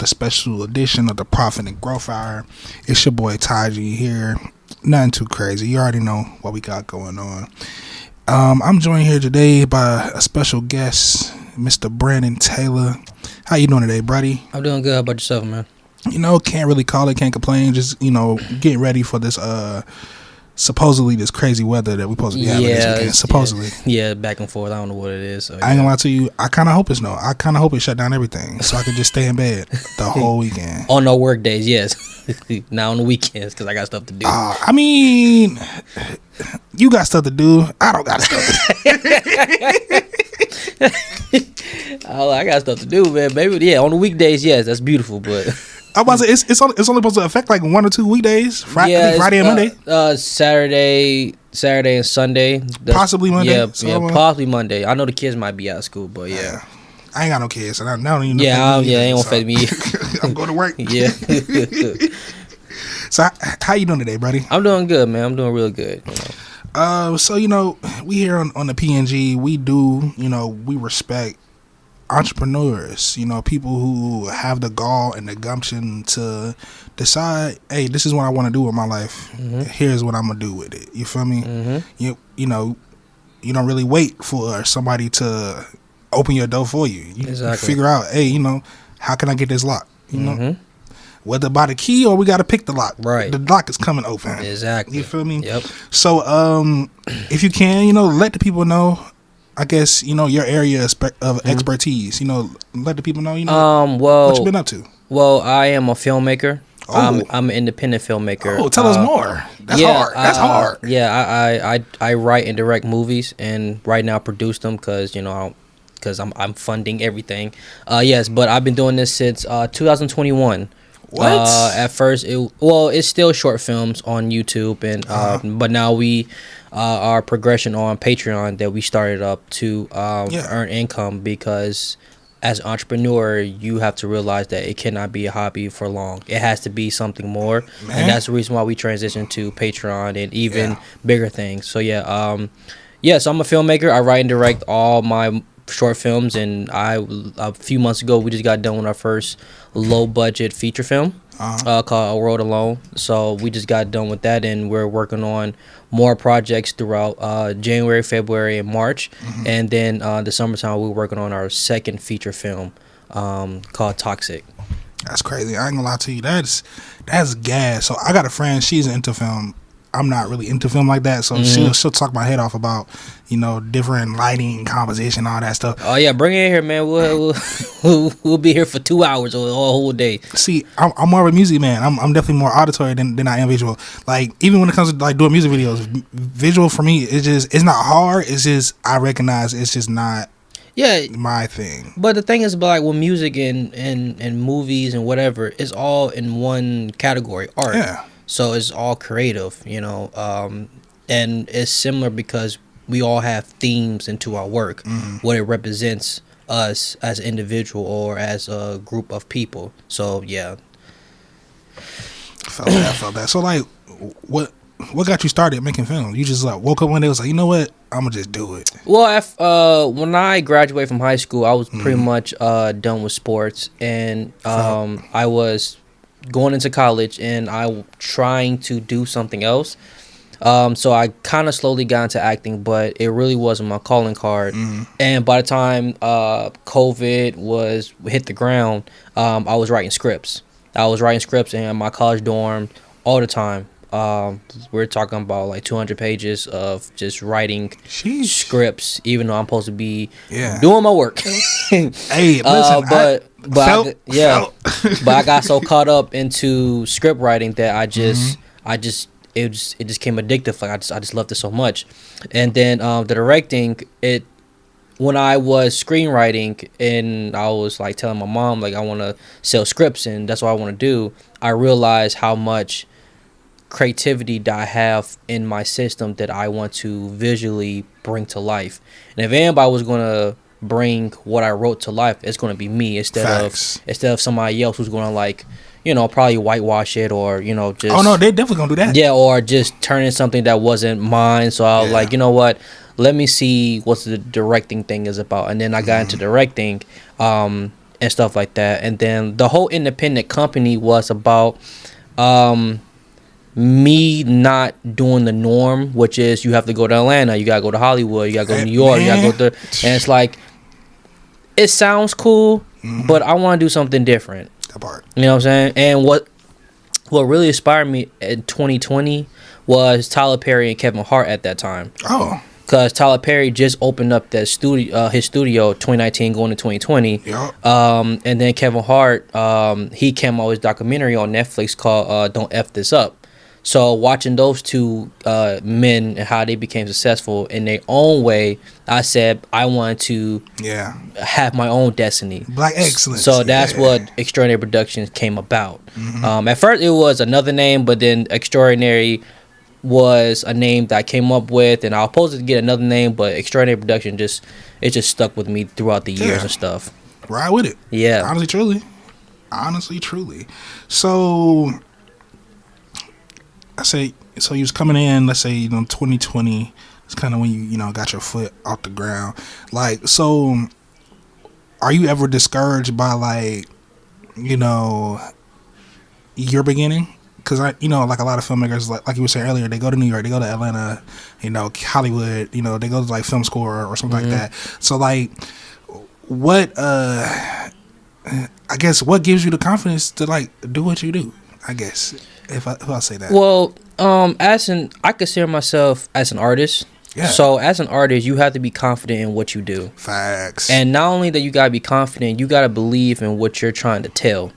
the special edition of the Profit and Growth Hour. It's your boy Taji here. Nothing too crazy. You already know what we got going on. I'm joined here today by a special guest, Mr. Brandon Taylor. How you doing today, buddy? I'm doing good. How about yourself, man? Can't really call it, can't complain. Just, getting ready for this supposedly this crazy weather that we're supposed to be having this weekend. Supposedly. Yeah, back and forth. I don't know what it is. So, I ain't gonna lie to you. I kind of hope it's no. I kind of hope it shut down everything so I can just stay in bed the whole weekend. On no work days, yes. Not on the weekends because I got stuff to do. I mean, you got stuff to do. I don't got stuff to do. I got stuff to do, man. Maybe, yeah, on the weekdays, yes, that's beautiful, but... I was say it's only supposed to affect like 1 or 2 weekdays. Friday and Monday. Saturday and Sunday. Possibly Monday. Yeah, possibly Monday. I know the kids might be out of school, but yeah. I ain't got no kids, so I don't even know. Ain't gonna affect me. I'm going to work. Yeah. So how you doing today, buddy? I'm doing good, man. I'm doing real good. So we here on the PNG, we do we respect entrepreneurs, people who have the gall and the gumption to decide, hey, this is what I want to do with my life. Mm-hmm. Here's what I'm gonna do with it. You feel me? Mm-hmm. You don't really wait for somebody to open your door for you. You figure out, hey, how can I get this lock? Mm-hmm. Whether by the key or we got to pick the lock. Right. The lock is coming open. Exactly. You feel me? Yep. So if you can, let the people know, I guess, your area of expertise. Let the people know, what you been up to. Well, I am a filmmaker. Oh. I'm an independent filmmaker. Oh, tell us more. That's hard. That's hard. Yeah, I write and direct movies, and right now produce them because I'm funding everything. Yes, but I've been doing this since 2021. What? At first, it's still short films on YouTube, and but now we our progression on Patreon that we started up to earn income, because as an entrepreneur, you have to realize that it cannot be a hobby for long. It has to be something more, and that's the reason why we transitioned to Patreon and even bigger things. So so I'm a filmmaker. I write and direct all my short films, and a few months ago we just got done with our first low budget feature film called A World Alone. So we just got done with that, and we're working on more projects throughout January, February, and March. Mm-hmm. And then the summertime we're working on our second feature film called Toxic. That's crazy. I ain't gonna lie to you. That's gas. So I got a friend, she's into film. I'm not really into film like that, so she'll talk my head off about different lighting, composition, all that stuff. Oh yeah, bring it in here, man. We'll be here for 2 hours or a whole day. See, I'm more of a music man. I'm definitely more auditory than I am visual. Like, even when it comes to like doing music videos, visual for me it's not hard. It's just I recognize it's just not my thing. But the thing is, like, with music and movies and whatever, it's all in one category, art. Yeah. So it's all creative, and it's similar because we all have themes into our work, what it represents us as an individual or as a group of people. So yeah. Felt that. So like, what got you started making films? You just like woke up one day and was like, you know what, I'm gonna just do it. Well, when I graduated from high school, I was pretty much done with sports, and I was going into college, and I trying to do something else. So I kind of slowly got into acting, but it really wasn't my calling card. And by the time COVID hit the ground, I was writing scripts. In my college dorm all the time. We're talking about like 200 pages of just writing scripts, even though I'm supposed to be doing my work. Hey, listen, but I got so caught up into script writing that it just came addictive. Like I just loved it so much. And then the directing, when I was screenwriting and I was like telling my mom like I want to sell scripts and that's what I want to do, I realized how much creativity that I have in my system that I want to visually bring to life. And if anybody was going to bring what I wrote to life, it's going to be me instead of somebody else who's going to like, probably whitewash it or, just... Oh, no, they definitely going to do that. Yeah, or just turn in something that wasn't mine. So I was like, you know what? Let me see what the directing thing is about. And then I got into directing. and stuff like that. And then the whole independent company was about me not doing the norm, which is you have to go to Atlanta, you gotta go to Hollywood, you gotta go to New York, you gotta go to, and it's like, it sounds cool, but I want to do something different. That part. You know what I'm saying? And what really inspired me in 2020 was Tyler Perry and Kevin Hart at that time. Oh. Because Tyler Perry just opened up that studio, his studio, 2019 going to 2020. Yep. And then Kevin Hart, he came out with his documentary on Netflix called "Don't F This Up." So watching those two men and how they became successful in their own way, I said I wanted to have my own destiny. Black excellence. So that's what Extraordinary Productions came about. At first it was another name, but then Extraordinary was a name that I came up with, and I was supposed to get another name, but Extraordinary Production just stuck with me throughout the years and stuff. Ride with it. Yeah. Honestly, truly. So I say, so you was coming in, let's say, 2020. It's kind of when you got your foot off the ground. Like, so are you ever discouraged by your beginning? Because like a lot of filmmakers, like you were saying earlier, they go to New York, they go to Atlanta, Hollywood, they go to like film school or something like that. So like, what I guess what gives you the confidence to like do what you do? I guess if I'll say that. Well, I consider myself as an artist. Yeah. So as an artist, you have to be confident in what you do. Facts. And not only that, you gotta be confident, you gotta believe in what you're trying to tell.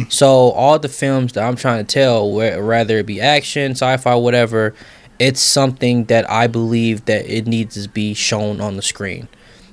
So all the films that I'm trying to tell, whether it be action, sci-fi, whatever, it's something that I believe that it needs to be shown on the screen.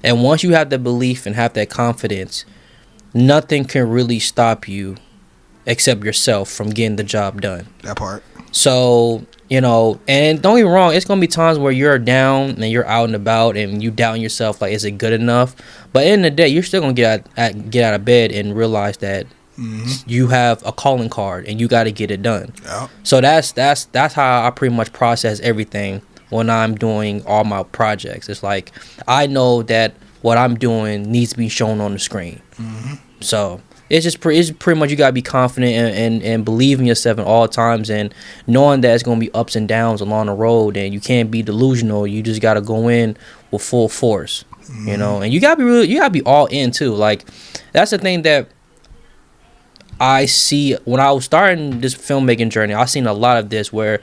And once you have that belief and have that confidence, nothing can really stop you except yourself from getting the job done. That part. So, and don't get me wrong, it's going to be times where you're down and you're out and about and you doubting yourself, like, is it good enough? But in the day, you're still going to get out of bed and realize that you have a calling card and you got to get it done. Yeah. So that's how I pretty much process everything when I'm doing all my projects. It's like, I know that what I'm doing needs to be shown on the screen. So it's pretty much you gotta be confident and believe in yourself at all times, and knowing that it's gonna be ups and downs along the road, and you can't be delusional. You just gotta go in with full force, and you gotta be all in too. Like, that's the thing that I see when I was starting this filmmaking journey. I seen a lot of this where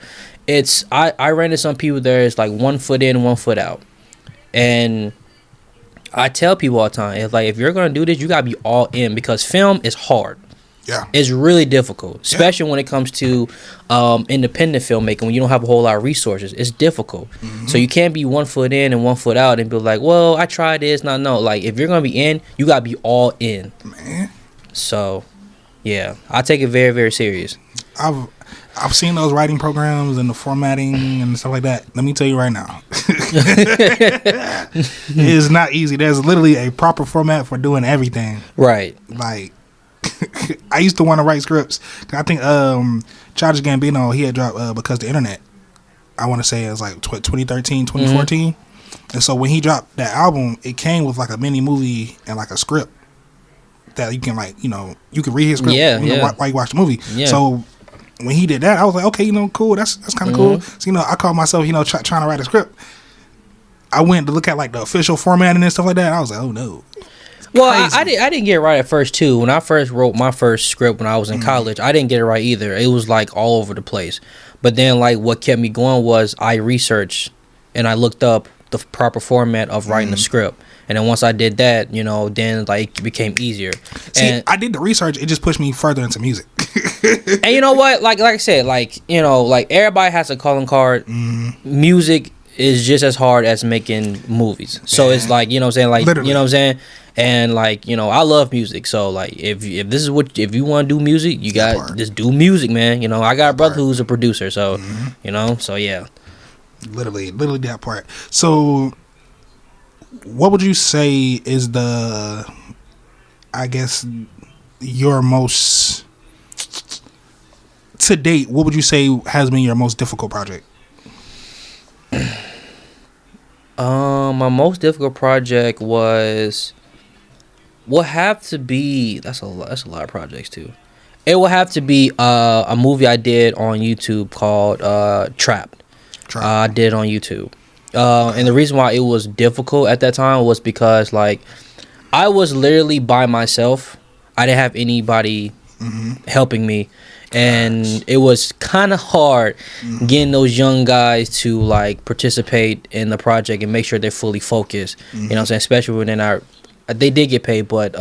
I ran into some people there is like 1 foot in, 1 foot out, and I tell people all the time, it's like, if you're gonna do this, you gotta be all in, because film is hard. Yeah, it's really difficult, especially when it comes to independent filmmaking. When you don't have a whole lot of resources, it's difficult. So you can't be 1 foot in and 1 foot out and be like, well, I tried this. No. Like, if you're gonna be in, you gotta be all in, man. So, yeah, I take it very, very serious. I've seen those writing programs and the formatting and stuff like that. Let me tell you right now, it is not easy. There's literally a proper format for doing everything. Right. Like, I used to want to write scripts. I think Childish Gambino, he had dropped Because the Internet. I want to say it was like 2013, 2014. And so when he dropped that album, it came with like a mini movie and like a script that you can you can read his script while you watch the movie. Yeah. So when he did that, I was like, okay, cool. That's kind of cool. So, I called myself, trying to write a script. I went to look at like the official formatting and stuff like that. And I was like, oh no. Well, I didn't get it right at first too. When I first wrote my first script when I was in college, I didn't get it right either. It was like all over the place. But then like what kept me going was I researched and I looked up the proper format of writing the script. And then once I did that, then like it became easier. See, I did the research. It just pushed me further into music. And you know what? Like I said, like everybody has a calling card. Music is just as hard as making movies. So it's like, what I'm saying? Like, literally. What I'm saying? And like, I love music. So like, if this is if you want to do music, you got just do music, man. I got a brother who's a producer. So, so yeah. Literally that part. So, what would you say is your most, to date, what would you say has been your most difficult project? My most difficult project was will have to be that's a lot of projects too. It will have to be a movie I did on YouTube called Trapped. I did it on YouTube. And the reason why it was difficult at that time was because like I was literally by myself. I didn't have anybody helping me, and it was kind of hard getting those young guys to like participate in the project and make sure they're fully focused. You know what I'm saying? Especially when they did get paid, but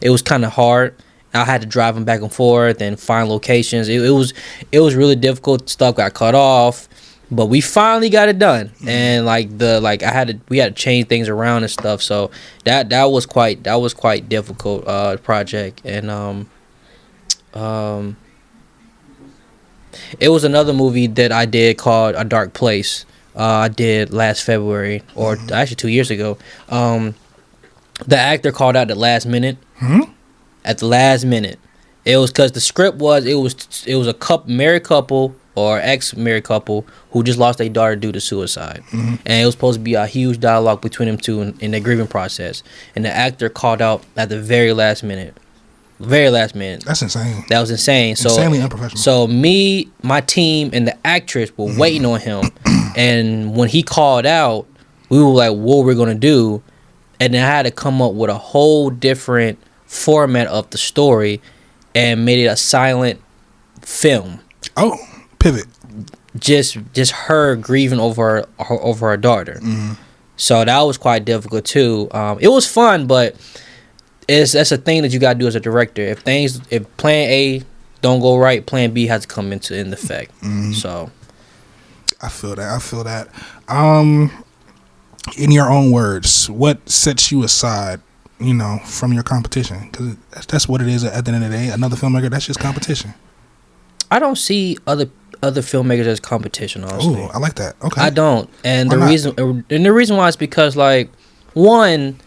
it was kind of hard. I had to drive them back and forth and find locations. It was really difficult. Stuff got cut off. But we finally got it done, and we had to change things around and stuff. So that was quite difficult project, and it was another movie that I did called A Dark Place. I did last February, or actually 2 years ago. The actor called out at the last minute. At the last minute, it was because the script was it was a married couple or ex-married couple who just lost their daughter due to suicide. And it was supposed to be a huge dialogue between them two in the grieving process. And the actor called out at the very last minute. Very last minute. That's insane. That was insane. So, insanely unprofessional. So me, my team, and the actress were waiting on him. And when he called out, we were like, what we're going to do? And then I had to come up with a whole different format of the story and made it a silent film. Oh. Pivot. Just her grieving over her daughter. So that was quite difficult too. It was fun, but that's a thing that you gotta do as a director. If plan A don't go right, plan B has to come into effect. So I feel that. In your own words, what sets you aside, from your competition? Because that's what it is at the end of the day. Another filmmaker, that's just competition. I don't see other filmmakers as competition, honestly. Oh, I like that. Okay. I don't. And the reason why is because like one,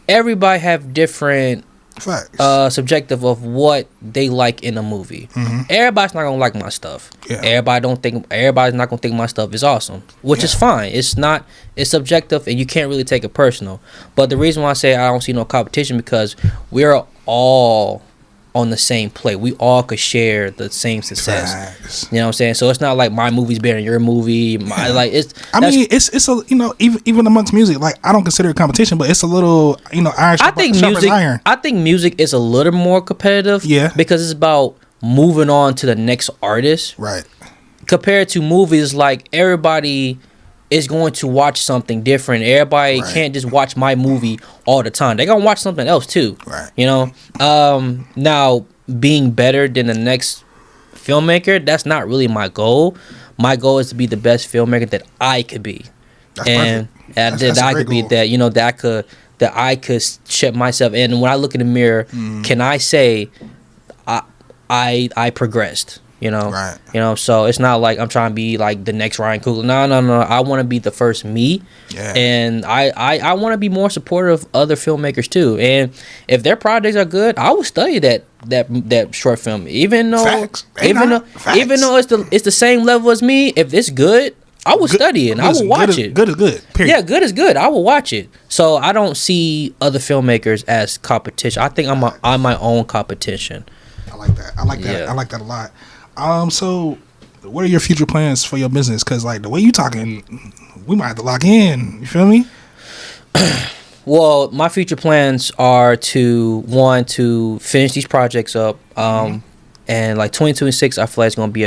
everybody have different facts. Subjective of what they like in a movie. Everybody's not gonna like my stuff. Yeah. Everybody's not gonna think my stuff is awesome, which is fine. It's subjective and you can't really take it personal. But the reason why I say I don't see no competition because we're all on the same plate. We all could share the same success. Facts. You know what I'm saying? So it's not like my movie's better than your movie. It's a even amongst music, like I don't consider it competition, but it's a little iron. I think music is a little more competitive. Yeah. Because it's about moving on to the next artist. Right. Compared to movies, like everybody is going to watch something different. Everybody can't just watch my movie all the time. They're gonna watch something else too. Right. Now being better than the next filmmaker, that's not really my goal. My goal is to be the best filmmaker that I could be. That's perfect. That's I could be goal. that I could shut myself in. And when I look in the mirror, can I say I progressed? Right. So it's not like I'm trying to be like the next Ryan Coogler. No. I want to be the first me. Yeah. And I want to be more supportive of other filmmakers too. And if their projects are good, I will study that short film. Even though it's the same level as me, if it's good, I will study it and I will watch it. Good is good. Period. Yeah, good is good. I will watch it. So I don't see other filmmakers as competition. I think I'm my own competition. I like that. Yeah. I like that a lot. So what are your future plans for your business? Because like the way you talking, we might have to lock in. You feel me? Well, my future plans are to finish these projects up, and like 2026, I feel like it's gonna be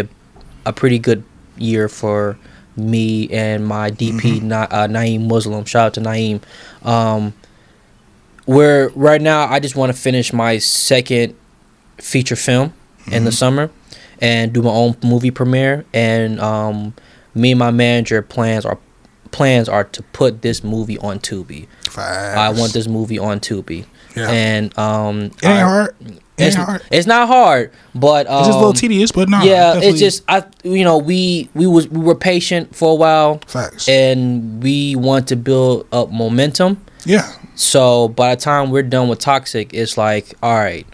a pretty good year for me and my DP, Naeem Muslim. Shout out to Naeem. Where right now I just want to finish my second feature film in the summer and do my own movie premiere, and me and my manager plans are to put this movie on Tubi. Facts. I want this movie on Tubi. Yeah. And it ain't hard. It's not hard, but it's just a little tedious, but no. Yeah, it's just we were patient for a while. Facts. And we want to build up momentum. Yeah. So by the time we're done with Toxic, it's like, all right,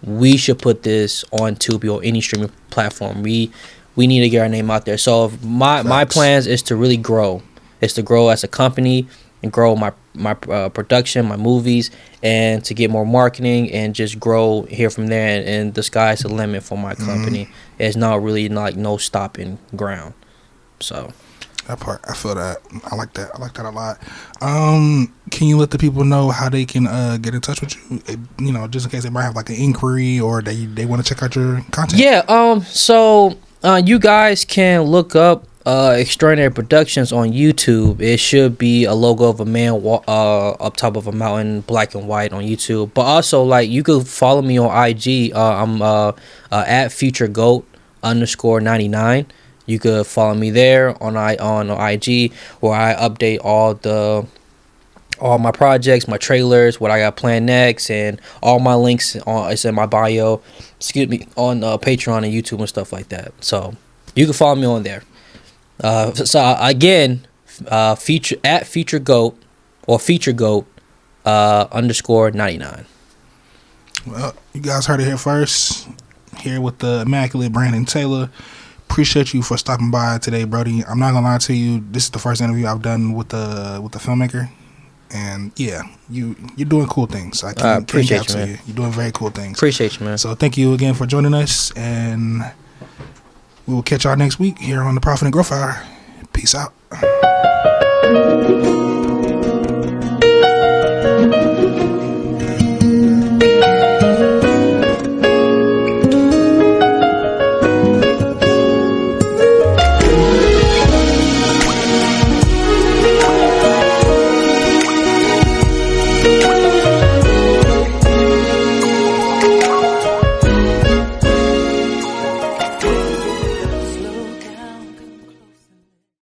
we should put this on Tubi or any streaming platform. We need to get our name out there. So my plans is to really grow. It's to grow as a company and grow my production, my movies, and to get more marketing and just grow here from there. And the sky's the limit for my company. It's not really like no stopping ground. So that part, I feel that. I like that. I like that a lot. Can you let the people know how they can get in touch with you? You know, just in case they might have like an inquiry or they want to check out your content. Yeah. So you guys can look up Extraordinary Productions on YouTube. It should be a logo of a man up top of a mountain, black and white on YouTube. But also, like, you could follow me on IG. I'm at FutureGoat_99. You could follow me there on IG, where I update all my projects, my trailers, what I got planned next, and all my links it's in my bio. Excuse me, on Patreon and YouTube and stuff like that. So you can follow me on there. So again, FutureGoat or FutureGoat _99. Well, you guys heard it here first. Here with the immaculate Brandon Taylor. Appreciate you for stopping by today, Brody. I'm not gonna lie to you. This is the first interview I've done with the filmmaker, and yeah, you're doing cool things. I can't appreciate you, man. You're doing very cool things. Appreciate you, man. So thank you again for joining us, and we will catch y'all next week here on the Profit and Growth Hour. Peace out.